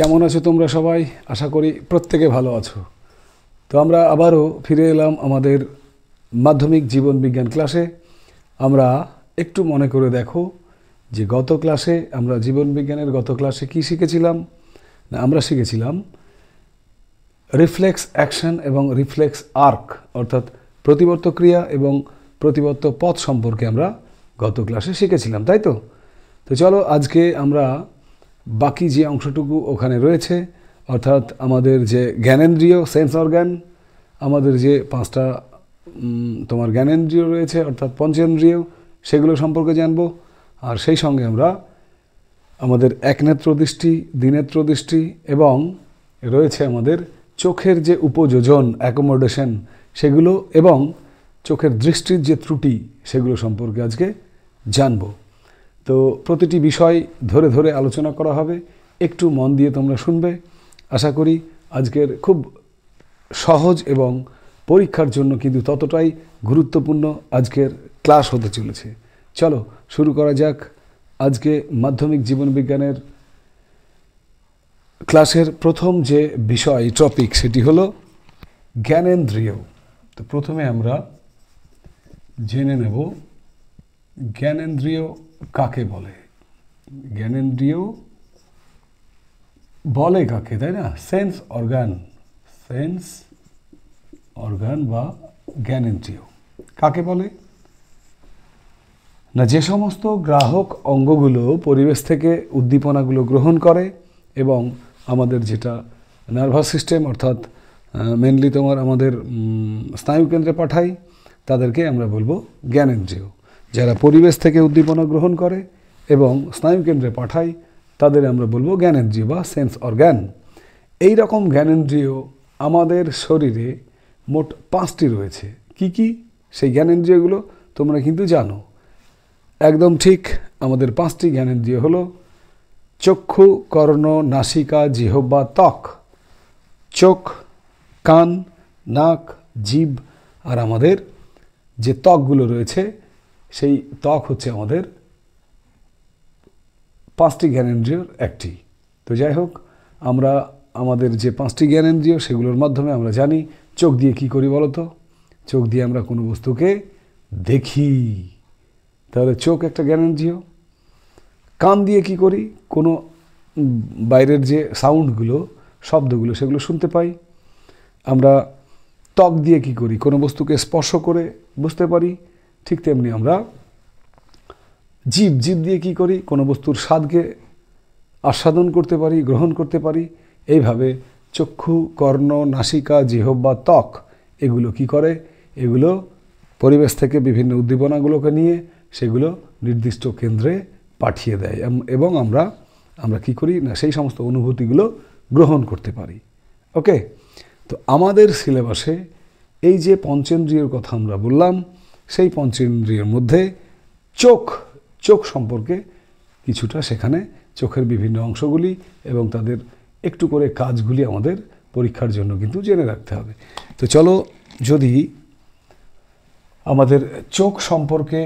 কেমন আছো তোমরা সবাই? আশা করি প্রত্যেকে ভালো আছো। তো আমরা আবারও ফিরে এলাম আমাদের মাধ্যমিক জীবন বিজ্ঞান ক্লাসে। আমরা একটু মনে করে দেখো যে গত ক্লাসে আমরা জীবন বিজ্ঞানের গত ক্লাসে কি শিখেছিলাম না, আমরা শিখেছিলাম রিফ্লেক্স অ্যাকশন এবং রিফ্লেক্স আর্ক, অর্থাৎ প্রতিবর্ত ক্রিয়া এবং প্রতিবর্ত পথ সম্পর্কে আমরা গত ক্লাসে শিখেছিলাম, তাই তো? তো চলো আজকে আমরা বাকি যে অংশটুকু ওখানে রয়েছে, অর্থাৎ আমাদের যে জ্ঞানেন্দ্রিয় সেন্স অর্গান, আমাদের যে পাঁচটা তোমার জ্ঞানেন্দ্রিয় রয়েছে অর্থাৎ পঞ্চেন্দ্রিয়, সেগুলো সম্পর্কে জানবো। আর সেই সঙ্গে আমরা আমাদের একনেত্র দৃষ্টি, দ্বিনেত্র দৃষ্টি এবং রয়েছে আমাদের চোখের যে উপযোজন অ্যাকোমোডেশন সেগুলো এবং চোখের দৃষ্টির যে ত্রুটি সেগুলো সম্পর্কে আজকে জানবো। তো প্রতিটি বিষয় ধরে ধরে আলোচনা করা হবে, একটু মন দিয়ে তোমরা শুনবে। আশা করি আজকের খুব সহজ এবং পরীক্ষার জন্য কিন্তু ততটাই গুরুত্বপূর্ণ আজকের ক্লাস হতে চলেছে। চলো শুরু করা যাক আজকে মাধ্যমিক জীবন বিজ্ঞানের ক্লাসের প্রথম যে বিষয় টপিক সেটি হলো জ্ঞানেন্দ্রিয়। তো প্রথমে আমরা জেনে নেব জ্ঞানেন্দ্রিয় কাকে বলে। জ্ঞানেন্দ্রিয় বলে কাকে, তাই না? সেন্স অর্গান বা জ্ঞানেন্দ্রিয় কাকে বলে না, যে সমস্ত গ্রাহক অঙ্গগুলো পরিবেশ থেকে উদ্দীপনাগুলো গ্রহণ করে এবং আমাদের যেটা নার্ভাস সিস্টেম অর্থাৎ মেনলি তোমার আমাদের স্নায়ুকেন্দ্রে পাঠায়, তাদেরকে আমরা বলবো জ্ঞানেন্দ্রিয়। যারা পরিবেশ থেকে উদ্দীপনা গ্রহণ করে এবং স্নায়ুকেন্দ্রে পাঠায় তাদের আমরা বলবো জ্ঞানেন্দ্রিয় বা সেন্স অর্গান। এই রকম জ্ঞানেন্দ্রিয় আমাদের শরীরে মোট 5টি রয়েছে। কি কি সেই জ্ঞানেন্দ্রিয়গুলো তোমরা কিন্তু জানো, একদম ঠিক। আমাদের 5টি জ্ঞানেন্দ্রিয় হলো চক্ষু, কর্ণ, নাসিকা, জিহ্বা, ত্বক। চোখ, কান, নাক, জিভ আর আমাদের যে ত্বকগুলো রয়েছে সেই ত্বক হচ্ছে আমাদের 5টি জ্ঞানেন্দ্রিয়র একটি। তো যাই হোক, আমরা আমাদের যে 5টি জ্ঞানেন্দ্রিয় সেগুলোর মাধ্যমে আমরা জানি চোখ দিয়ে কি করি বলো তো? চোখ দিয়ে আমরা কোনো বস্তুকে দেখি, তাহলে চোখ একটা জ্ঞানেন্দ্রিয়। কান দিয়ে কি করি? কোনো বাইরের যে সাউন্ডগুলো, শব্দগুলো সেগুলো শুনতে পাই। আমরা ত্বক দিয়ে কি করি? কোনো বস্তুকে স্পর্শ করে বুঝতে পারি। ঠিক তেমনি আমরা জিভ দিয়ে কি করি? কোনো বস্তুর স্বাদকে আস্বাদন করতে পারি, গ্রহণ করতে পারি। এইভাবে চক্ষু, কর্ণ, নাসিকা, জিহ্বা, ত্বক এগুলো কি করে? এগুলো পরিবেশ থেকে বিভিন্ন উদ্দীপনাগুলোকে নিয়ে সেগুলো নির্দিষ্ট কেন্দ্রে পাঠিয়ে দেয় এবং আমরা কি করি না, সেই সমস্ত অনুভূতিগুলো গ্রহণ করতে পারি। ওকে, তো আমাদের সিলেবাসে এই যে পঞ্চেন্দ্রিয়র কথা আমরা বললাম, সেই পঞ্চেন্দ্রিয়ের মধ্যে চোখ সম্পর্কে কিছুটা সেখানে চোখের বিভিন্ন অংশগুলি এবং তাদের একটু করে কাজগুলি আমাদের পরীক্ষার জন্য কিন্তু জেনে রাখতে হবে। তো চলো, যদি আমাদের চোখ সম্পর্কে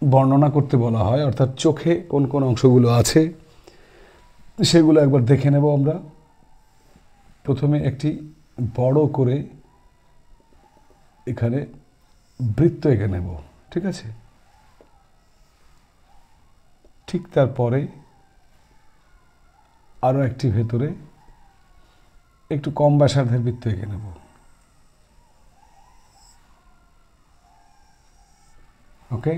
বর্ণনা করতে বলা হয়, অর্থাৎ চোখে কোন কোন অংশগুলো আছে সেগুলো একবার দেখে নেব আমরা। প্রথমে একটি বড় করে এখানে বৃত্ত এঁকে নেব, ঠিক আছে? ঠিক তারপরে আরও একটি ভেতরে একটু কম ব্যাসার্ধের বৃত্ত এঁকে নেব। ওকে,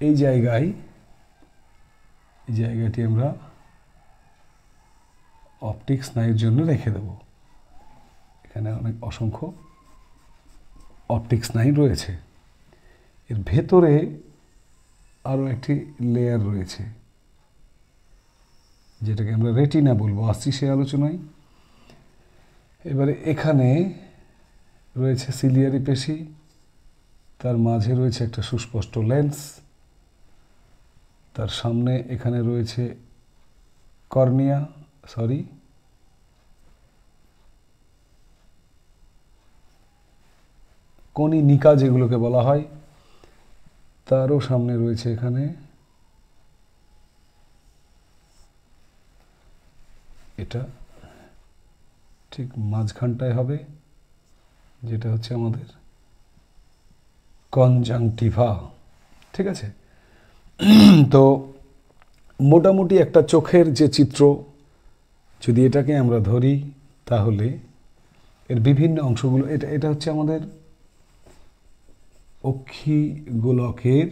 এই জায়গাটি আমরা অপটিক স্নায়ুর জন্য রেখে দেব। এখানে অসংখ্য অপটিক স্নায়ু রয়েছে। এর ভেতরে আরও একটি লেয়ার রয়েছে যেটাকে আমরা রেটিনা বলবো, আসছি সে আলোচনায়। এবারে এখানে রয়েছে সিলিয়ারি পেশি, তার মাঝে রয়েছে একটা সুস্পষ্ট লেন্স, তার সামনে এখানে রয়েছে কর্নিয়া, কনিনিকা যেগুলোকে বলা হয়, তারও সামনে রয়েছে এখানে এটা ঠিক মাঝখানটায় হবে, যেটা হচ্ছে আমাদের কনজাংটিভা। ঠিক আছে, তো মোটামুটি একটা চোখের যে চিত্র, যদি এটাকে আমরা ধরি তাহলে এর বিভিন্ন অংশগুলো, এটা হচ্ছে আমাদের অক্ষিগোলকের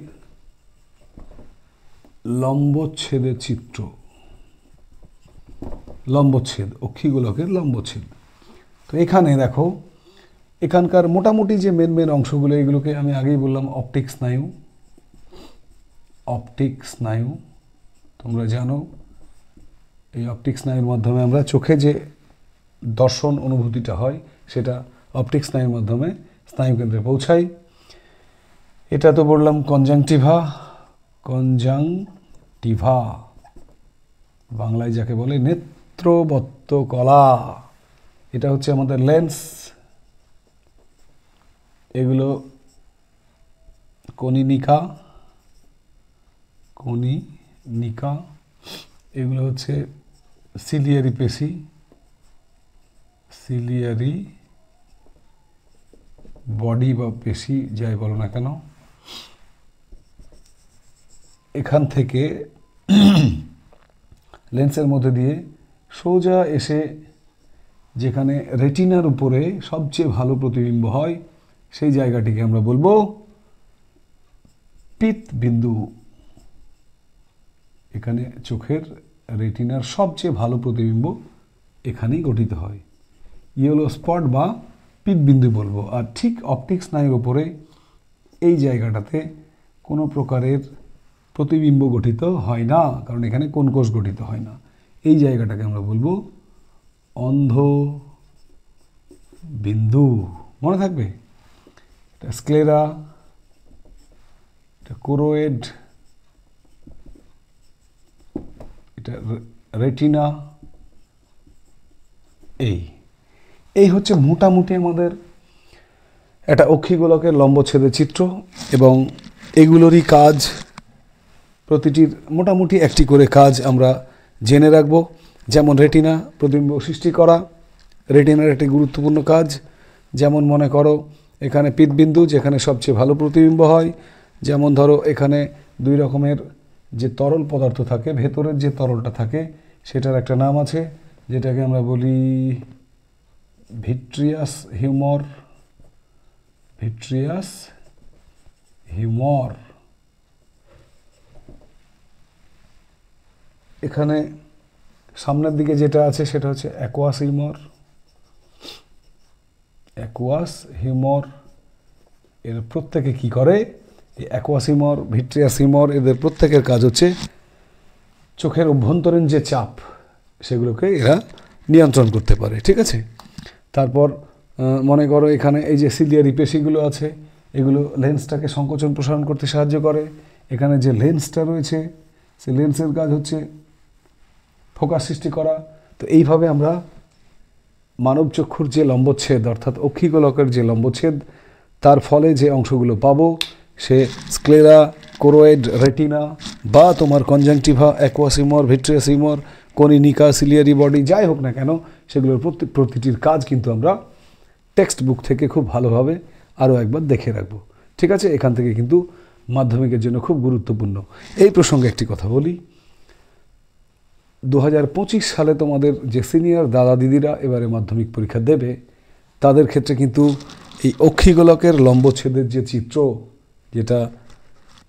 লম্বচ্ছেদের চিত্র। লম্বচ্ছেদ, অক্ষিগোলকের লম্বচ্ছেদ। তো এখানে দেখো, এখানকার মোটামুটি যে মেন অংশগুলো, এগুলোকে আমি আগেই বললাম অপটিক স্নায়ু। অপটিক স্নায়ু তোমরা জানো, এই অপটিক স্নায়ুর মাধ্যমে আমরা চোখে যে দর্শন অনুভূতিটা হয় সেটা অপটিক স্নায়ুর মাধ্যমে স্নায়ুকেন্দ্রে পৌঁছাই। এটা তো বললাম কনজাংটিভা। কনজাংটিভা বাংলায় যাকে বলে নেত্রবত্ত কলা। এটা হচ্ছে আমাদের লেন্স। এগুলো কনিনিকা। কনিনিকা এগুলো হচ্ছে সিলিয়ারি পেশি। সিলিয়ারি বডি বা পেশি যাই বলো না কেন, এখান থেকে লেন্সের মধ্যে দিয়ে সোজা এসে যেখানে রেটিনার উপরে সবচেয়ে ভালো প্রতিবিম্ব হয় সেই জায়গাটিকে আমরা বলবো পিতবিন্দু। এখানে চোখের রেটিনার সবচেয়ে ভালো প্রতিবিম্ব এখানেই গঠিত হয়, ইয়েলো স্পট বা পিতবিন্দু বলবো। আর ঠিক অপটিক স্নায়ুর উপরে এই জায়গাটাতে কোনো প্রকারের প্রতিবিম্ব গঠিত হয় না, কারণ এখানে কোন কোষ গঠিত হয় না। এই জায়গাটাকে আমরা বলবো অন্ধ বিন্দু। মনে থাকবে, এটা স্ক্লেরা, এটা কোরোয়েড, এটা রেটিনা। এই হচ্ছে মোটামুটি আমাদের একটা অক্ষিগোলকের লম্বচ্ছেদের চিত্র, এবং এগুলোরই কাজ, প্রতিটির মোটামুটি একটি করে কাজ আমরা জেনে রাখবো। যেমন রেটিনা প্রতিবিম্ব সৃষ্টি করা, রেটিনার একটি গুরুত্বপূর্ণ কাজ। যেমন মনে করো এখানে পিতবিন্দু, যেখানে সবচেয়ে ভালো প্রতিবিম্ব হয়। যেমন ধরো এখানে দুই রকমের যে তরল পদার্থ থাকে, ভেতরের যে তরলটা থাকে সেটার একটা নাম আছে, যেটাকে আমরা বলি ভিট্রিয়াস হিউমর। Vitreous humour. এখানে সামনের দিকে যেটা আছে সেটা হচ্ছে অ্যাকুয়াস হিউমর। অ্যাকুয়াস হিউমর এর প্রত্যেকে কি করে, এই অ্যাকুয়াস হিউমর, ভিট্রিয়াস হিউমর, এদের প্রত্যেকের কাজ হচ্ছে চোখের অভ্যন্তরীণ যে চাপ সেগুলোকে এরা নিয়ন্ত্রণ করতে পারে। ঠিক আছে, তারপর মনে করো এখানে এই যে সিলিয়ারি পেশিগুলো আছে, এগুলো লেন্সটাকে সংকোচন প্রসারণ করতে সাহায্য করে। এখানে যে লেন্সটা রয়েছে সেই লেন্সের কাজ হচ্ছে ফোকাস সৃষ্টি করা। তো এইভাবে আমরা মানব চক্ষুর যে লম্বচ্ছেদ, অর্থাৎ অক্ষিগোলকের যে লম্বচ্ছেদ, তার ফলে যে অংশগুলো পাবো সে স্ক্লেরা, কোরোয়েড, রেটিনা বা তোমার conjunctiva, aqueous humour, vitreous humour, Kaninika, ciliary body, যাই হোক না কেন, সেগুলোর প্রতিটির কাজ কিন্তু আমরা টেক্সট বুক থেকে খুব ভালোভাবে আরও একবার দেখে রাখবো। ঠিক আছে, এখান থেকে কিন্তু মাধ্যমিকের জন্য খুব গুরুত্বপূর্ণ। এই প্রসঙ্গে একটি কথা বলি, 2025 সালে তোমাদের যে সিনিয়র দাদা দিদিরা এবারে মাধ্যমিক পরীক্ষা দেবে, তাদের ক্ষেত্রে কিন্তু এই অক্ষিগোলকের লম্বচ্ছেদের যে চিত্র, যেটা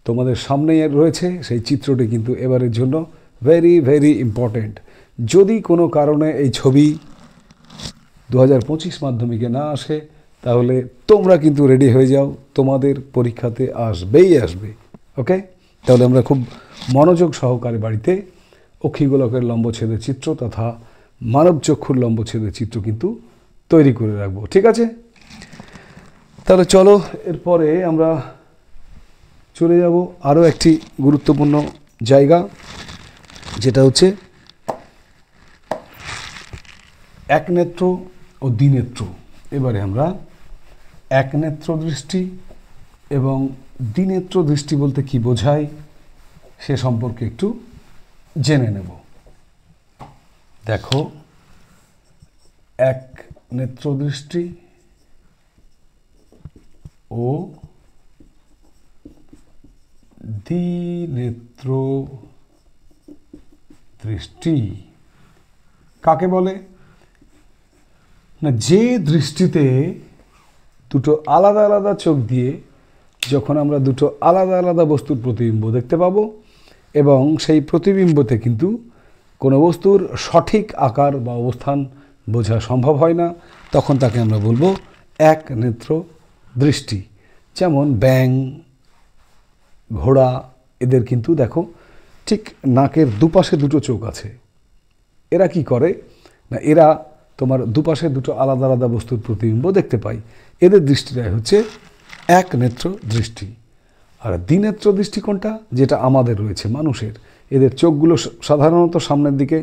তোমাদের সামনেই রয়েছে, সেই চিত্রটি কিন্তু এবারের জন্য ভেরি ভেরি ইম্পর্ট্যান্ট। যদি কোনো কারণে এই ছবি 2025 মাধ্যমিকে না আসে, তাহলে তোমরা কিন্তু রেডি হয়ে যাও, তোমাদের পরীক্ষাতে আসবেই আসবে। ওকে, তাহলে আমরা খুব মনোযোগ সহকারে বাড়িতে অক্ষিগোলকের লম্বচ্ছেদের চিত্র তথা মানব চক্ষুর লম্বচ্ছেদের চিত্র কিন্তু তৈরি করে রাখবো। ঠিক আছে, তাহলে চলো এরপরে আমরা চলে যাব আরও একটি গুরুত্বপূর্ণ জায়গা, যেটা হচ্ছে একনেত্র ও দ্বিনেত্র। এবারে আমরা একনেত্র দৃষ্টি এবং দ্বিনেত্র দৃষ্টি বলতে কি বোঝায় সে সম্পর্কে একটু জেনে নেব। দেখো, এক নেত্রদৃষ্টি ও দ্বিনেত্র দৃষ্টি কাকে বলে? না, যে দৃষ্টিতে দুটো আলাদা আলাদা চোখ দিয়ে যখন আমরা দুটো আলাদা আলাদা বস্তুর প্রতিবিম্ব দেখতে পাবো এবং সেই প্রতিবিম্বতে কিন্তু কোনো বস্তুর সঠিক আকার বা অবস্থান বোঝা সম্ভব হয় না, তখন তাকে আমরা বলবো এক নেত্র দৃষ্টি। যেমন ব্যাঙ, ঘোড়া, এদের কিন্তু দেখো ঠিক নাকের দুপাশে দুটো চোখ আছে। এরা কি করে না, এরা তোমার দুপাশে দুটো আলাদা আলাদা বস্তুর প্রতিবিম্ব দেখতে পায়। এদের দৃষ্টিটাই হচ্ছে এক নেত্র দৃষ্টি। আর দ্বিনেত্র দৃষ্টি কোনটা? যেটা আমাদের রয়েছে মানুষের। এদের চোখগুলো সাধারণত সামনের দিকে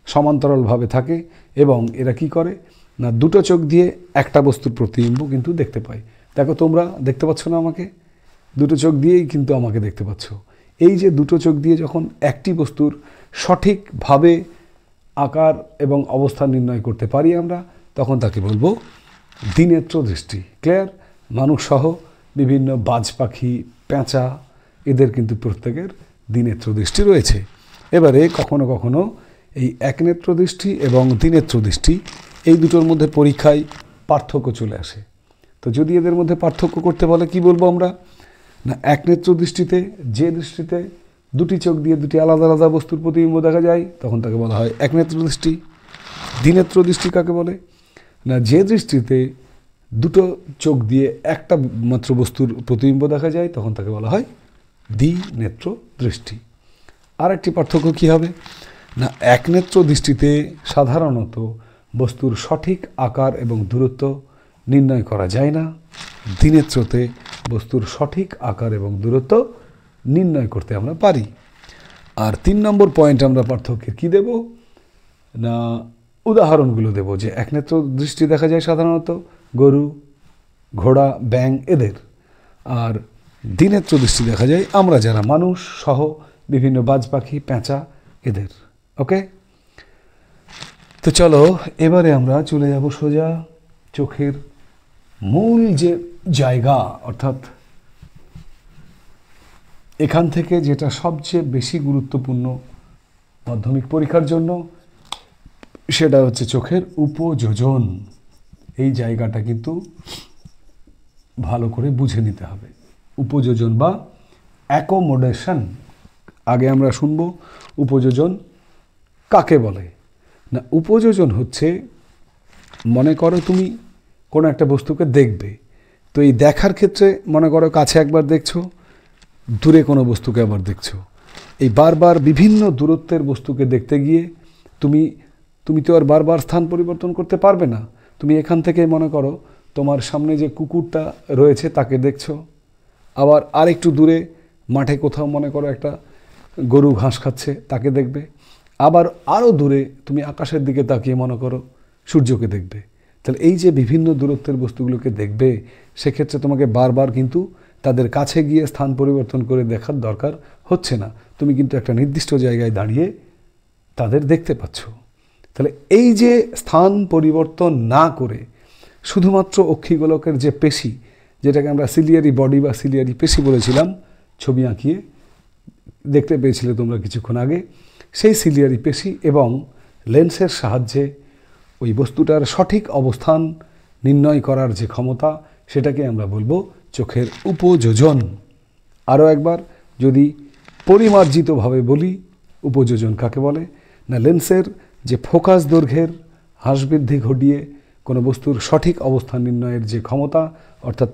সমান্তরালভাবে থাকে এবং এরা কি করে না, দুটো চোখ দিয়ে একটা বস্তুর প্রতিবিম্ব কিন্তু দেখতে পায়। দেখো, তোমরা দেখতে পাচ্ছ না আমাকে? দুটো চোখ দিয়েই কিন্তু আমাকে দেখতে পাচ্ছ। এই যে দুটো চোখ দিয়ে যখন একটি বস্তুর সঠিকভাবে আকার এবং অবস্থান নির্ণয় করতে পারি আমরা, তখন তাকে বলবো দ্বিনেত্র দৃষ্টি। ক্লিয়ার? মানুষ সহ বিভিন্ন বাজ পাখি, পেঁচা, এদের কিন্তু প্রত্যেকের দ্বিনেত্র দৃষ্টি রয়েছে। এবারে কখনো কখনো এই একনেত্র দৃষ্টি এবং দ্বিনেত্র দৃষ্টি এই দুটোর মধ্যে পরীক্ষায় পার্থক্য চলে আসে। তো যদি এদের মধ্যে পার্থক্য করতে বলে কি বলবো আমরা? না, একনেত্র দৃষ্টিতে যে দৃষ্টিতে দুটি চোখ দিয়ে দুটি আলাদা আলাদা বস্তুর প্রতিবিম্ব দেখা যায়, তখন তাকে বলা হয় একনেত্র দৃষ্টি। দ্বিনেত্র দৃষ্টি কাকে বলে? না, যে দৃষ্টিতে দুটো চোখ দিয়ে একটা মাত্র বস্তুর প্রতিবিম্ব দেখা যায়, তখন তাকে বলা হয় দ্বিনেত্র দৃষ্টি। আর একটি পার্থক্য কী হবে না, একনেত্র দৃষ্টিতে সাধারণত বস্তুর সঠিক আকার এবং দূরত্ব নির্ণয় করা যায় না। দ্বিনেত্রতে বস্তুর সঠিক আকার এবং দূরত্ব নির্ণয় করতে আমরা পারি। আর 3 নম্বর পয়েন্ট আমরা পার্থক্যের কী দেব না, উদাহরণগুলো দেব। যে একনেত্র দৃষ্টি দেখা যায় সাধারণত গরু, ঘোড়া, ব্যাঙ এদের, আর দ্বিনেত্র দৃষ্টি দেখা যায় আমরা যারা মানুষ সহ বিভিন্ন বাজ পাখি, পেঁচা এদের। ওকে, তো চলো এবারে আমরা চলে যাব সোজা চোখের মূল যে জায়গা, অর্থাৎ এখান থেকে যেটা সবচেয়ে বেশি গুরুত্বপূর্ণ মাধ্যমিক পরীক্ষার জন্য, সেটা হচ্ছে চোখের উপযোজন। এই জায়গাটা কিন্তু ভালো করে বুঝে নিতে হবে। উপযোজন বা অ্যাকোমোডেশন। আগে আমরা শুনবো উপযোজন কাকে বলে। না, উপযোজন হচ্ছে, মনে করো তুমি কোনো একটা বস্তুকে দেখবে, তো এই দেখার ক্ষেত্রে মনে করো কাছে একবার দেখছো, দূরে কোনো বস্তুকে আবার দেখছো। এই বারবার বিভিন্ন দূরত্বের বস্তুকে দেখতে গিয়ে তুমি তো আর বারবার স্থান পরিবর্তন করতে পারবে না। তুমি এখান থেকে মনে করো তোমার সামনে যে কুকুরটা রয়েছে তাকে দেখছো, আবার আরেকটু দূরে মাঠে কোথাও মনে করো একটা গরু ঘাস খাচ্ছে তাকে দেখবে, আবার আরও দূরে তুমি আকাশের দিকে তাকিয়ে মনে করো সূর্যকে দেখবে। তাহলে এই যে বিভিন্ন দূরত্বের বস্তুগুলোকে দেখবে, সেক্ষেত্রে তোমাকে বারবার কিন্তু তাদের কাছে গিয়ে স্থান পরিবর্তন করে দেখার দরকার হচ্ছে না। তুমি কিন্তু একটা নির্দিষ্ট জায়গায় দাঁড়িয়ে তাদের দেখতে পাচ্ছ। তাহলে এই যে স্থান পরিবর্তন না করে শুধুমাত্র অক্ষিগোলকের যে পেশি, যেটাকে আমরা সিলিয়ারি বডি বা সিলিয়ারি পেশি বলেছিলাম, ছবি আঁকিয়ে দেখতে পেয়েছিলে তোমরা কিছুক্ষণ আগে, সেই সিলিয়ারি পেশি এবং লেন্সের সাহায্যে ওই বস্তুটার সঠিক অবস্থান নির্ণয় করার যে ক্ষমতা, সেটাকে আমরা বলবো চোখের উপযোজন। আরও একবার যদি পরিমার্জিতভাবে বলি, উপযোজন কাকে বলে না, লেন্সের যে ফোকাস দৈর্ঘ্যের হ্রাস বৃদ্ধি ঘটিয়ে কোনো বস্তুর সঠিক অবস্থান নির্ণয়ের যে ক্ষমতা, অর্থাৎ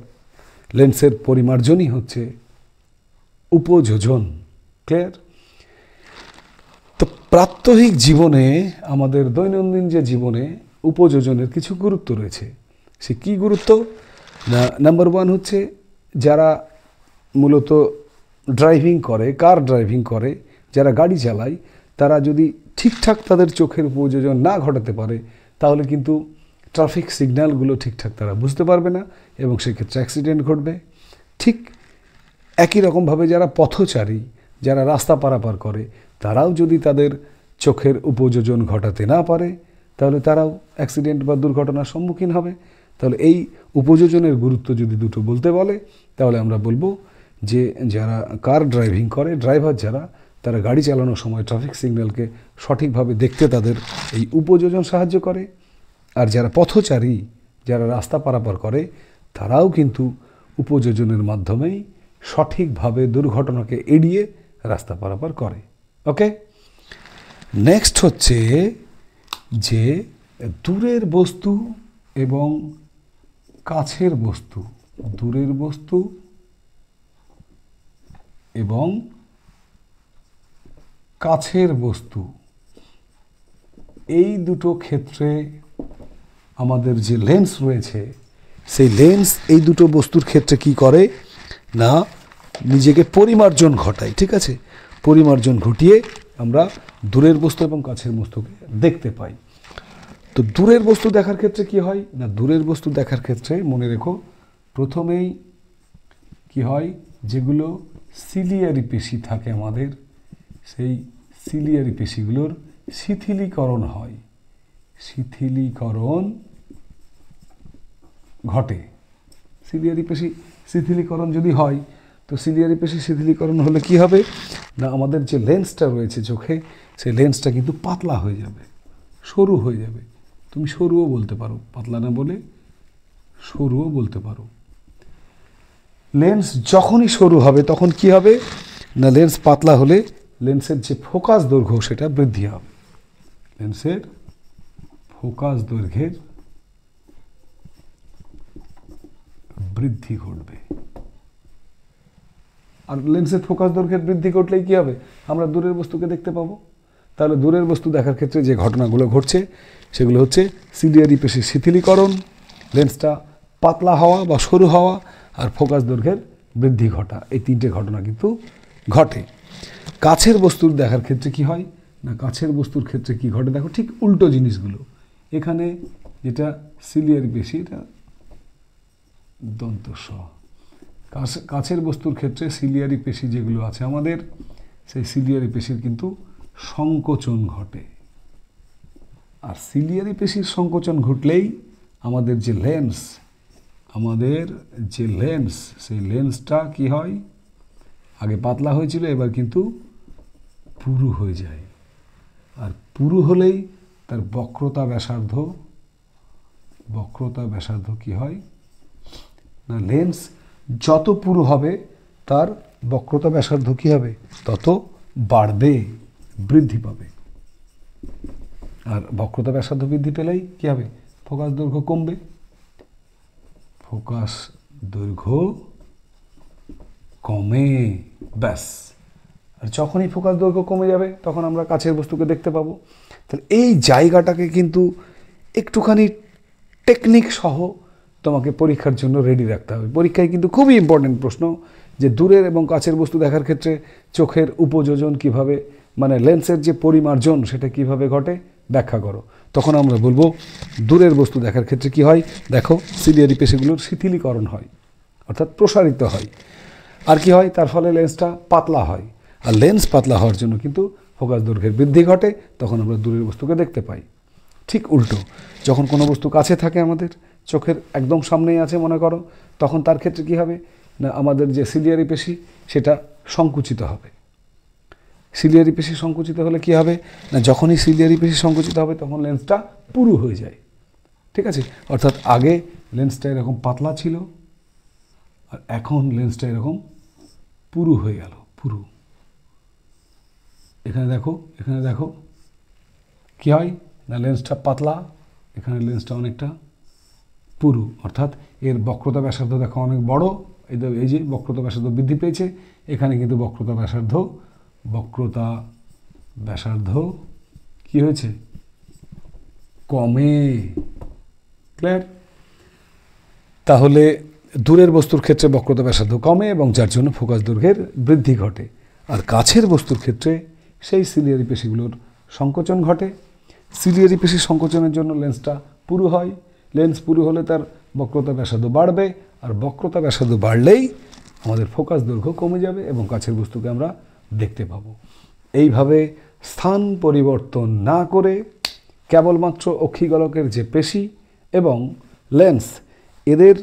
লেন্সের পরিমার্জনই হচ্ছে উপযোজন। ক্লিয়ার? তো প্রাত্যহিক জীবনে, আমাদের দৈনন্দিন যে জীবনে উপযোজনের কিছু গুরুত্ব রয়েছে। সে কী গুরুত্ব না, নাম্বার 1 হচ্ছে যারা মূলত ড্রাইভিং করে, কার ড্রাইভিং করে, যারা গাড়ি চালায়, তারা যদি ঠিকঠাক তাদের চোখের উপযোজন না ঘটাতে পারে, তাহলে কিন্তু ট্রাফিক সিগন্যালগুলো ঠিকঠাক তারা বুঝতে পারবে না এবং সেক্ষেত্রে অ্যাক্সিডেন্ট ঘটবে। ঠিক একই রকমভাবে যারা পথচারী, যারা রাস্তা পারাপার করে, তারাও যদি তাদের চোখের উপযোজন ঘটাতে না পারে, তাহলে তারাও অ্যাক্সিডেন্ট বা দুর্ঘটনার সম্মুখীন হবে। তাহলে এই উপযোজনের গুরুত্ব যদি দুটো বলতে বলে, তাহলে আমরা বলবো যে যারা কার ড্রাইভিং করে, ড্রাইভার যারা, তারা গাড়ি চালানোর সময় ট্রাফিক সিগন্যালকে সঠিকভাবে দেখতে তাদের এই উপযোজন সাহায্য করে। আর যারা পথচারী, যারা রাস্তা পারাপার করে, তারাও কিন্তু উপযোজনের মাধ্যমেই সঠিকভাবে দুর্ঘটনাকে এড়িয়ে রাস্তা পারাপার করে। ওকে, নেক্সট হচ্ছে যে দূরের বস্তু এবং কাছের বস্তু, দূরের বস্তু এবং কাছের বস্তু, এই দুটো ক্ষেত্রে আমাদের যে লেন্স রয়েছে, সেই লেন্স এই দুটো বস্তুর ক্ষেত্রে কি করে না, নিজেকে পরিমার্জন ঘটায়। ঠিক আছে, পরিমার্জন ঘটিয়ে আমরা দূরের বস্তু এবং কাছের বস্তুকে দেখতে পাই। তো দূরের বস্তু দেখার ক্ষেত্রে কি হয় না, দূরের বস্তু দেখার ক্ষেত্রে মনে রেখো, প্রথমেই কি হয়, যেগুলো সিলিয়ারি পেশি থাকে আমাদের, সেই সিলিয়ারি পেশিগুলোর শিথিলীকরণ হয়, শিথিলীকরণ ঘটে। সিলিয়ারি পেশি শিথিলীকরণ যদি হয়, তো সিলিয়ারি পেশি শিথিলীকরণ হলে কি হবে না, আমাদের যে লেন্সটা রয়েছে চোখে, সেই লেন্সটা কিন্তু পাতলা হয়ে যাবে, সরু হয়ে যাবে। তুমি সরুও বলতে পারো, পাতলা না বলে সরুও বলতে পারো। লেন্স যখনই সরু হবে তখন কি হবে না, লেন্স পাতলা হলে লেন্সের যে ফোকাস দৈর্ঘ্য সেটা বৃদ্ধি হবে, লেন্সের ফোকাস দৈর্ঘ্যের বৃদ্ধি ঘটবে। আর লেন্সের ফোকাস দৈর্ঘ্যের বৃদ্ধি ঘটলেই কি হবে, আমরা দূরের বস্তুকে দেখতে পাবো। তাহলে দূরের বস্তু দেখার ক্ষেত্রে যে ঘটনাগুলো ঘটছে সেগুলো হচ্ছে সিলিয়ারি পেশির শিথিলীকরণ, লেন্সটা পাতলা হওয়া বা সরু হওয়া, আর ফোকাস দৈর্ঘ্যের বৃদ্ধি ঘটা। এই তিনটে ঘটনা কিন্তু ঘটে। কাছের বস্তুর দেখার ক্ষেত্রে কি হয় না, কাছের বস্তুর ক্ষেত্রে কি ঘটে দেখো, ঠিক উল্টো জিনিসগুলো। এখানে যেটা সিলিয়ারি পেশি, এটা দন্ত স, কাছের বস্তুর ক্ষেত্রে সিলিয়ারি পেশি যেগুলো আছে আমাদের, সেই সিলিয়ারি পেশির কিন্তু সংকোচন ঘটে। আর সিলিয়ারি পেশির সংকোচন ঘটলেই আমাদের যে লেন্স, সেই লেন্সটা কি হয়, আগে পাতলা হয়েছিল, এবার কিন্তু পুরু হয়ে যায়। আর পুরু হলেই তার বক্রতা ব্যাসার্ধ কি হয় না, লেন্স যত পুরু হবে তার বক্রতা ব্যাসার্ধ কি হবে, তত বাড়বে, বৃদ্ধি পাবে। আর বক্রতা ব্যাসার্ধ বৃদ্ধি পেলেই কি হবে, ফোকাস দৈর্ঘ্য কমবে, ফোকাস দৈর্ঘ্য কমে, ব্যাস। আর যখনই ফোকাস দৈর্ঘ্য কমে যাবে তখন আমরা কাছের বস্তুকে দেখতে পাবো। তাহলে এই জায়গাটাকে কিন্তু একটুখানি টেকনিক সহ তোমাকে পরীক্ষার জন্য রেডি রাখতে হবে। পরীক্ষায় কিন্তু খুবই ইম্পর্টেন্ট প্রশ্ন, যে দূরের এবং কাছের বস্তু দেখার ক্ষেত্রে চোখের উপযোজন কিভাবে, মানে লেন্সের যে পরিমার্জন সেটা কিভাবে ঘটে ব্যাখ্যা করো। তখন আমরা বলবো দূরের বস্তু দেখার ক্ষেত্রে কি হয়, দেখো সিলিয়ারি পেশিগুলোর শিথিলীকরণ হয়, অর্থাৎ প্রসারিত হয়। আর কি হয়, তার ফলে লেন্সটা পাতলা হয়। আর লেন্স পাতলা হওয়ার জন্য কিন্তু ফোকাস দৈর্ঘ্যের বৃদ্ধি ঘটে, তখন আমরা দূরের বস্তুকে দেখতে পাই। ঠিক উল্টো, যখন কোনো বস্তু কাছে থাকে, আমাদের চোখের একদম সামনেই আছে মনে করো, তখন তার ক্ষেত্রে কী হবে না, আমাদের যে সিলিয়ারি পেশি সেটা সংকুচিত হবে। সিলিয়ারি পেশি সংকুচিত হলে কি হবে না, যখনই সিলিয়ারি পেশি সংকুচিত হবে তখন লেন্সটা পুরু হয়ে যায়। ঠিক আছে, অর্থাৎ আগে লেন্সটা এরকম পাতলা ছিল, আর এখন লেন্সটা এরকম পুরু হয়ে গেল, পুরু। এখানে দেখো কি হয় না, লেন্সটা পাতলা, এখানে লেন্সটা অনেকটা পুরু, অর্থাৎ এর বক্রতা ব্যাসার্ধ দেখো অনেক বড়। এই যে বক্রতা ব্যাসার্ধ বৃদ্ধি পেয়েছে, এখানে কিন্তু বক্রতা ব্যাসার্ধ কি হয়েছে, কমে। ক্লিয়ার? তাহলে দূরের বস্তুর ক্ষেত্রে বক্রতা ব্যাসার্ধ কমে এবং যার জন্য ফোকাস দৈর্ঘ্যের বৃদ্ধি ঘটে। আর কাছের বস্তুর ক্ষেত্রে সেই সিলিয়ারি পেশিগুলোর সংকোচন ঘটে। সিলিয়ারি পেশির সংকোচনের জন্য লেন্সটা পুরু হয়। লেন্স পুরু হলে তার বক্রতা ব্যাসার্ধ বাড়বে, আর বক্রতা ব্যাসার্ধ বাড়লেই আমাদের ফোকাস দৈর্ঘ্য কমে যাবে এবং কাছের বস্তুকে আমরা দেখতে পাবো। এইভাবে স্থান পরিবর্তন না করে কেবলমাত্র অক্ষিগোলকের যে পেশি এবং লেন্স, এদের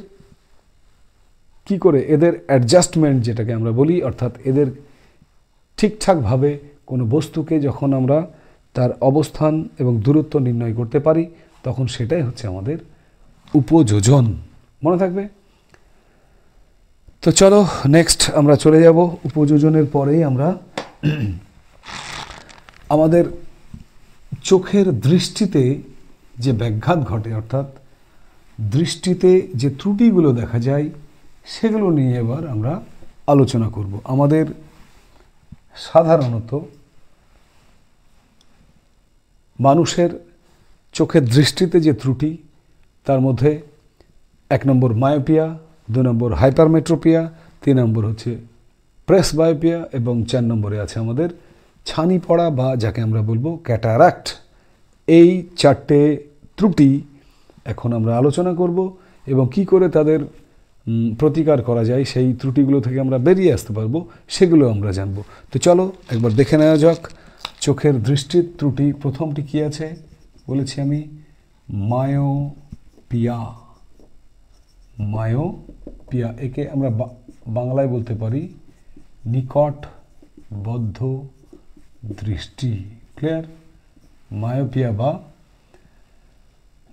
কি করে এদের অ্যাডজাস্টমেন্ট যেটাকে আমরা বলি, অর্থাৎ এদের ঠিকঠাকভাবে কোনো বস্তুকে যখন আমরা তার অবস্থান এবং দূরত্ব নির্ণয় করতে পারি, তখন সেটাই হচ্ছে আমাদের উপযোজন। মনে থাকবে? তো চলো নেক্সট আমরা চলে যাব। উপযোজনের পরেই আমরা আমাদের চোখের দৃষ্টিতে যে ব্যাঘাত ঘটে, অর্থাৎ দৃষ্টিতে যে ত্রুটিগুলো দেখা যায়, সেগুলো নিয়ে এবার আমরা আলোচনা করব। আমাদের সাধারণত মানুষের চোখের দৃষ্টিতে যে ত্রুটি, তার মধ্যে 1 নম্বর মায়োপিয়া, 2 নম্বর হাইপারমেট্রোপিয়া, 3 নম্বর হচ্ছে প্রেসবায়োপিয়া এবং 4 নম্বরে আছে আমাদের ছানি পড়া বা যাকে আমরা বলবো ক্যাটারাক্ট। এই 4টে ত্রুটি এখন আমরা আলোচনা করব এবং কি করে তাদের প্রতিকার করা যায়, সেই ত্রুটিগুলো থেকে আমরা বেরিয়ে আসতে পারবো, সেগুলো আমরা জানব। তো চলো একবার দেখে নেওয়া যাক চোখের দৃষ্টির ত্রুটি। প্রথমটি কি আছে বলেছি আমি, মায়োপিয়া। মায়োপিয়া, একে আমরা বাংলায় বলতে পারি নিকটবদ্ধ দৃষ্টি। ক্লিয়ার? মায়োপিয়া বা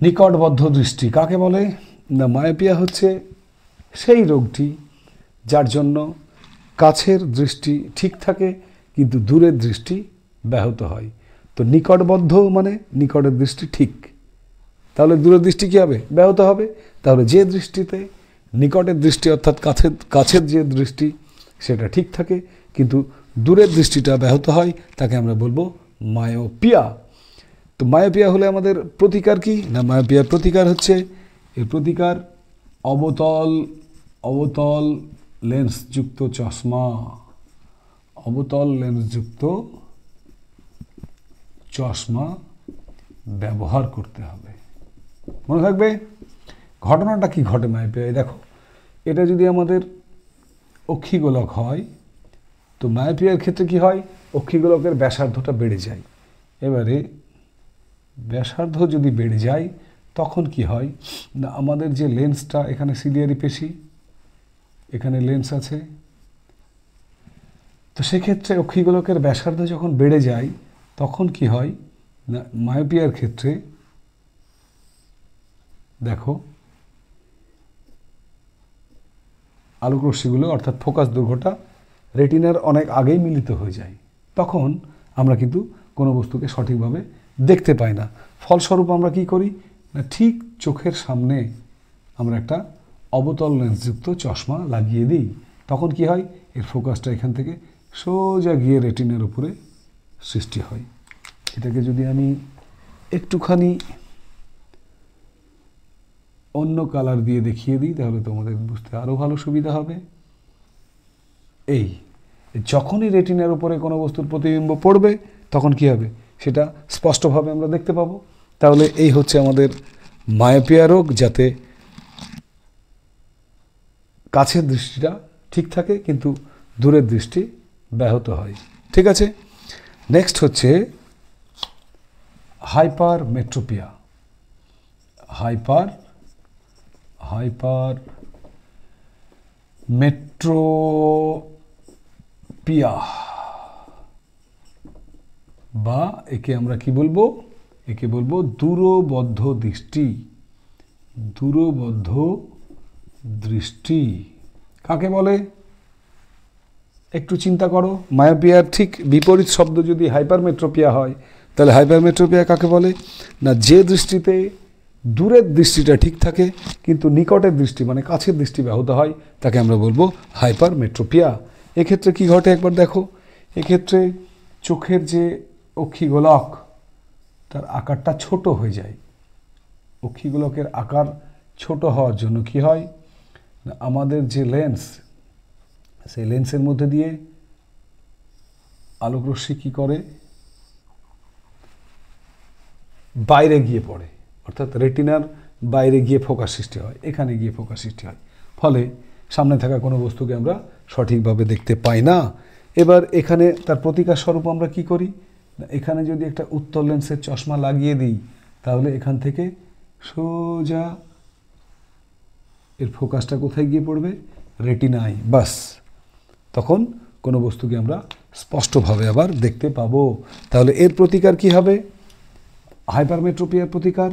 নিকটবদ্ধ দৃষ্টি কাকে বলে না? মায়োপিয়া হচ্ছে সেই রোগটি যার জন্য কাছের দৃষ্টি ঠিক থাকে কিন্তু দূরের দৃষ্টি ব্যাহত হয়। তো নিকটবদ্ধ মানে নিকটের দৃষ্টি ঠিক, তাহলে দূরের দৃষ্টি কী হবে? ব্যাহত হবে। তাহলে যে দৃষ্টিতে নিকটের দৃষ্টি অর্থাৎ কাছের যে দৃষ্টি সেটা ঠিক থাকে কিন্তু দূরের দৃষ্টিটা ব্যাহত হয়, তাকে আমরা বলবো মায়োপিয়া। তো মায়োপিয়া হলে আমাদের প্রতিকার কি না? মায়োপিয়ার প্রতিকার হচ্ছে, এর প্রতিকার অবতল লেন্সযুক্ত চশমা। অবতল লেন্সযুক্ত চশমা ব্যবহার করতে হবে। মনে থাকবে? ঘটনাটা কি ঘটে মায়োপিয়ায়? দেখো, এটা যদি আমাদের অক্ষিগোলক হয়, তো মায়োপিয়ার ক্ষেত্রে কি হয়? অক্ষিগোলকের ব্যাসার্ধটা বেড়ে যায়। এবারে ব্যাসার্ধ যদি বেড়ে যায় তখন কি হয় না, আমাদের যে লেন্সটা, এখানে সিলিয়ারি পেশি, এখানে লেন্স আছে, তো সেক্ষেত্রে অক্ষিগোলকের ব্যাসার্ধ যখন বেড়ে যায় তখন কি হয় না, মায়োপিয়ার ক্ষেত্রে দেখো আলোকরশ্মিগুলো অর্থাৎ ফোকাস দৈর্ঘ্যটা রেটিনার অনেক আগেই মিলিত হয়ে যায়। তখন আমরা কিন্তু কোনো বস্তুকে সঠিকভাবে দেখতে পাই না। ফলস্বরূপ আমরা কি করি না, ঠিক চোখের সামনে আমরা একটা অবতল লেন্সযুক্ত চশমা লাগিয়ে দিই। তখন কি হয়, এর ফোকাসটা এখান থেকে সোজা গিয়ে রেটিনার উপরে সৃষ্টি হয়। এটাকে যদি আমি একটুখানি অন্য কালার দিয়ে দেখিয়ে দিই তাহলে তোমাদের বুঝতে আরও ভালো সুবিধা হবে। এই যখনই রেটিনার উপরে কোনো বস্তুর প্রতিবিম্ব পড়বে তখন কি হবে, সেটা স্পষ্টভাবে আমরা দেখতে পাবো। তাহলে এই হচ্ছে আমাদের মায়োপিয়া রোগ, যাতে কাছের দৃষ্টিটা ঠিক থাকে কিন্তু দূরের দৃষ্টি ব্যাহত হয়। ঠিক আছে? নেক্সট হচ্ছে হাইপারমেট্রোপিয়া। হাইপারমেট্রোপিয়া বা একে আমরা কি বলবো, একে বলবো দূরবদ্ধ দৃষ্টি। দূরবদ্ধ দৃষ্টি কাকে বলে একটু চিন্তা করো। মায়োপিয়ার ঠিক বিপরীত শব্দ যদি হাইপারমেট্রোপিয়া হয়, তাহলে হাইপারমেট্রোপিয়া কাকে বলে না, যে দৃষ্টিতে দূরের দৃষ্টিটা ঠিক থাকে কিন্তু নিকটের দৃষ্টি মানে কাছের দৃষ্টি ব্যাহত হয়, তাকে আমরা বলবো হাইপারমেট্রোপিয়া। এক্ষেত্রে কি ঘটে একবার দেখো, এক্ষেত্রে চোখের যে অক্ষিগোলক তার আকারটা ছোট হয়ে যায়। অক্ষিগোলকের আকার ছোট হওয়ার জন্য কি হয়, আমাদের যে লেন্স, সেই লেন্সের মধ্যে দিয়ে আলোকরশ্মি কি করে, বাইরে গিয়ে পড়ে, অর্থাৎ রেটিনার বাইরে গিয়ে ফোকাস সৃষ্টি হয়, এখানে গিয়ে ফোকাস সৃষ্টি হয়, ফলে সামনে থাকা কোনো বস্তুকে আমরা সঠিকভাবে দেখতে পাই না। এবার এখানে তার প্রতিকার স্বরূপ আমরা কি করি, এখানে যদি একটা উত্তল লেন্সের চশমা লাগিয়ে দিই তাহলে এখান থেকে সোজা এর ফোকাসটা কোথায় গিয়ে পড়বে? রেটিনায়। বাস, তখন কোনো বস্তুকে আমরা স্পষ্টভাবে আবার দেখতে পাবো। তাহলে এর প্রতিকার কি হবে? হাইপারমেট্রোপিয়ার প্রতিকার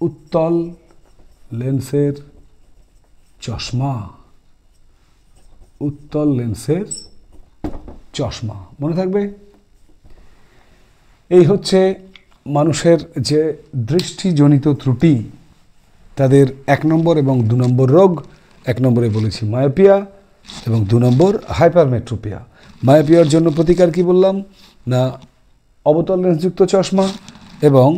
উত্তল লেন্সের চশমা। উত্তল লেন্সের চশমা, মনে থাকবে? এই হচ্ছে মানুষের যে দৃষ্টিজনিত ত্রুটি, তাদের 1 নম্বর এবং 2 নম্বর রোগ। 1 নম্বরে বলেছি মায়োপিয়া এবং 2 নম্বর হাইপারমেট্রোপিয়া। মায়োপিয়ার জন্য প্রতিকার কি বললাম না? অবতল লেন্সযুক্ত চশমা, এবং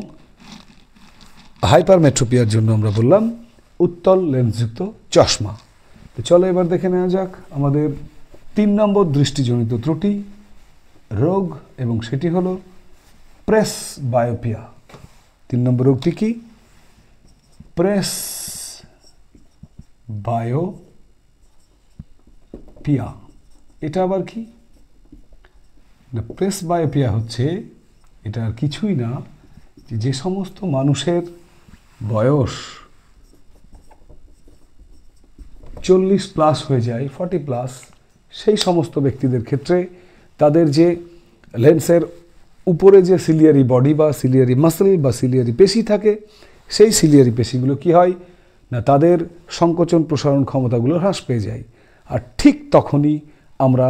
হাইপারমেট্রোপিয়ার জন্য আমরা বললাম উত্তল লেন্সযুক্ত চশমা। তো চলো এবার দেখে নেওয়া যাক আমাদের 3 নম্বর দৃষ্টিজনিত ত্রুটি রোগ, এবং সেটি হলো প্রেস বায়োপিয়া। 3 নম্বর রোগটি কি? প্রেস বায়োপিয়া। এটা আবার কি? প্রেস বায়োপিয়া হচ্ছে, এটা আর কিছুই না, যে সমস্ত মানুষের বয়স 40+ হয়ে যায়, 40+, সেই সমস্ত ব্যক্তিদের ক্ষেত্রে তাদের যে লেন্সের উপরে যে সিলিয়ারি বডি বা সিলিয়ারি মাসল বা সিলিয়ারি পেশি থাকে, সেই সিলিয়ারি পেশিগুলো কি হয় না, তাদের সংকোচন প্রসারণ ক্ষমতাগুলো হ্রাস পেয়ে যায়। আর ঠিক তখনই আমরা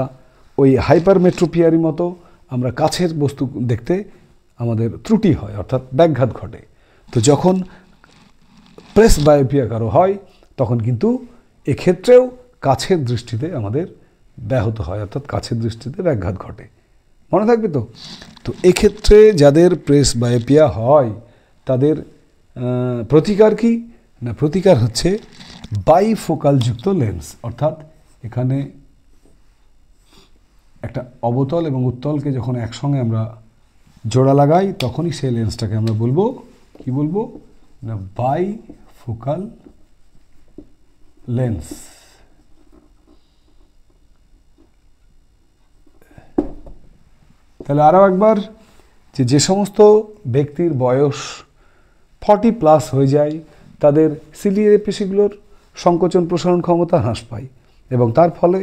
ওই হাইপারমেট্রোপিয়ারি মতো আমরা কাছের বস্তু দেখতে আমাদের ত্রুটি হয়, অর্থাৎ ব্যাঘাত ঘটে। তো যখন প্রেস বায়োপিয়া কারো হয়, তখন কিন্তু এক্ষেত্রেও কাছের দৃষ্টিতে আমাদের ব্যাহত হয়, অর্থাৎ কাছের দৃষ্টিতে ব্যাঘাত ঘটে। মনে থাকবে তো? তো এক্ষেত্রে যাদের প্রেস বায়োপিয়া হয় তাদের প্রতিকার কি না? প্রতিকার হচ্ছে বাইফোকালযুক্ত লেন্স, অর্থাৎ এখানে একটা অবতল এবং উত্তলকে যখন একসঙ্গে আমরা জোড়া লাগাই, তখনই সেই লেন্সটাকে আমরা বলবো কি বলবো না? Bifocal lens. তাহলে আরও একবার, যে সমস্ত ব্যক্তির বয়স 40+ হয়ে যায়, তাদের সিলিয়ারি পেশিগুলোর সংকোচন প্রসারণ ক্ষমতা হ্রাস পায়, এবং তার ফলে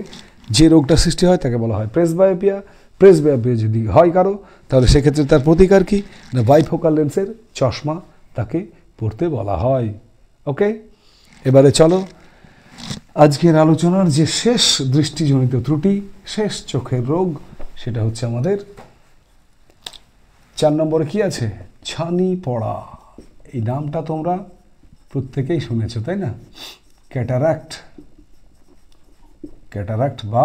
যে রোগটা সৃষ্টি হয় তাকে বলা হয় প্রেস বায়োপিয়া। প্রেস বায়োপিয়া যদি হয় কারো, তাহলে সেক্ষেত্রে তার প্রতিকার কি না? বাইফোকাল লেন্সের চশমা তাকে পড়তে বলা হয়। ওকে, এবারে চলো আজকের আলোচনার যে শেষ দৃষ্টিজনিত ত্রুটি, শেষ চোখের রোগ, সেটা হচ্ছে আমাদের 4 নম্বরে কি আছে? ছানি পড়া। এই নামটা তোমরা প্রত্যেকেই শুনেছ, তাই না? ক্যাটারাক্ট, ক্যাটারাক্ট বা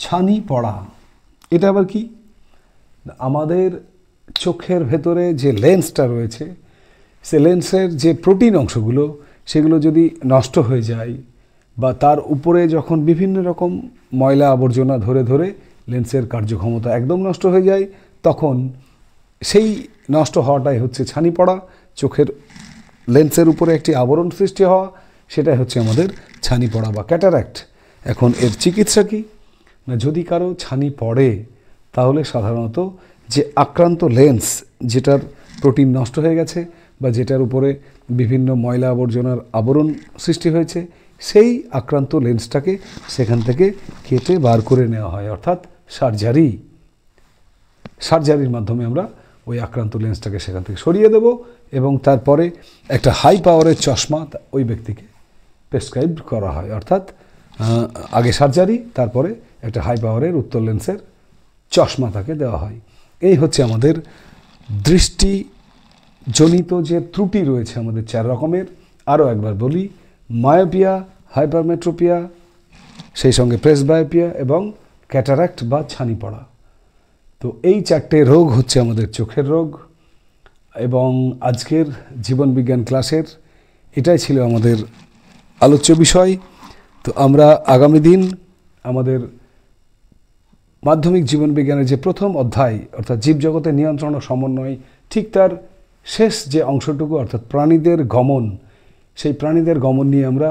ছানি পড়া। এটা আবার কি? আমাদের চোখের ভেতরে যে লেন্সটা রয়েছে, সে লেন্সের যে প্রোটিন অংশগুলো, সেগুলো যদি নষ্ট হয়ে যায়, বা তার উপরে যখন বিভিন্ন রকম ময়লা আবর্জনা ধরে ধরে লেন্সের কার্যক্ষমতা একদম নষ্ট হয়ে যায়, তখন সেই নষ্ট হওয়াটাই হচ্ছে ছানি পড়া। চোখের লেন্সের উপরে একটি আবরণ সৃষ্টি হওয়া, সেটাই হচ্ছে আমাদের ছানি পড়া বা ক্যাটারাক্ট। এখন এর চিকিৎসা কি না? যদি কারো ছানি পড়ে, তাহলে সাধারণত যে আক্রান্ত লেন্স, যেটার প্রোটিন নষ্ট হয়ে গেছে বা যেটার উপরে বিভিন্ন ময়লা আবর্জনার আবরণ সৃষ্টি হয়েছে, সেই আক্রান্ত লেন্সটাকে সেখান থেকে কেটে বার করে নেওয়া হয়, অর্থাৎ সার্জারির মাধ্যমে আমরা ওই আক্রান্ত লেন্সটাকে সেখান থেকে সরিয়ে দেব, এবং তারপরে একটা হাই পাওয়ারের চশমা ওই ব্যক্তিকে প্রেসক্রাইব করা হয়, অর্থাৎ আগে সার্জারি, তারপরে একটা হাই পাওয়ারের উত্তল লেন্সের চশমা তাকে দেওয়া হয়। এই হচ্ছে আমাদের দৃষ্টিজনিত যে ত্রুটি রয়েছে আমাদের 4 রকমের। আরও একবার বলি: মায়োপিয়া, হাইপারমেট্রোপিয়া, সেই সঙ্গে প্রেস বায়োপিয়া এবং ক্যাটারাক্ট বা ছানি পড়া। তো এই 4টে রোগ হচ্ছে আমাদের চোখের রোগ। এবং আজকের জীবনবিজ্ঞান ক্লাসের এটাই ছিল আমাদের আলোচ্য বিষয়। তো আমরা আগামী দিন আমাদের মাধ্যমিক জীবনবিজ্ঞানের যে প্রথম অধ্যায়, অর্থাৎ জীবজগতের নিয়ন্ত্রণ ও সমন্বয়, ঠিক তার শেষ যে অংশটুকু, অর্থাৎ প্রাণীদের গমন, সেই প্রাণীদের গমন নিয়ে আমরা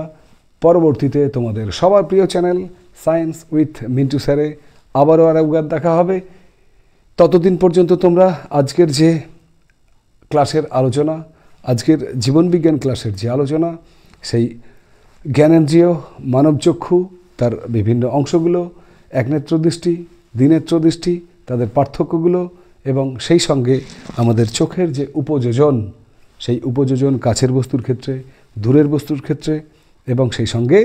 পরবর্তীতে তোমাদের সবার প্রিয় চ্যানেল সায়েন্স উইথ মিন্টু স্যারে আবারও আর একবার দেখা হবে। ততদিন পর্যন্ত তোমরা আজকের যে ক্লাসের আলোচনা, আজকের জীবনবিজ্ঞান ক্লাসের যে আলোচনা, সেই জ্ঞানেন্দ্রিয়, মানবচক্ষু, তার বিভিন্ন অংশগুলো, একনেত্রদৃষ্টি, দ্বিনেত্রদৃষ্টি, তাদের পার্থক্যগুলো, এবং সেই সঙ্গে আমাদের চোখের যে উপযোজন, সেই উপযোজন কাছের বস্তুর ক্ষেত্রে, দূরের বস্তুর ক্ষেত্রে, এবং সেই সঙ্গে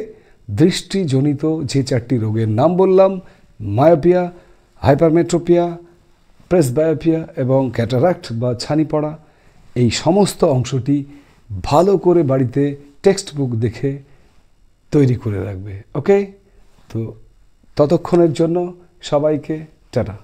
দৃষ্টিজনিত যে 4টি রোগের নাম বললাম, মায়োপিয়া, হাইপারমেট্রোপিয়া, প্রেসবায়োপিয়া এবং ক্যাটারাক্ট বা ছানি পড়া, এই সমস্ত অংশটি ভালো করে বাড়িতে টেক্সট বুক দেখে তৈরি করে রাখবে। ওকে, তো ততক্ষণের জন্য সবাইকে টাটা।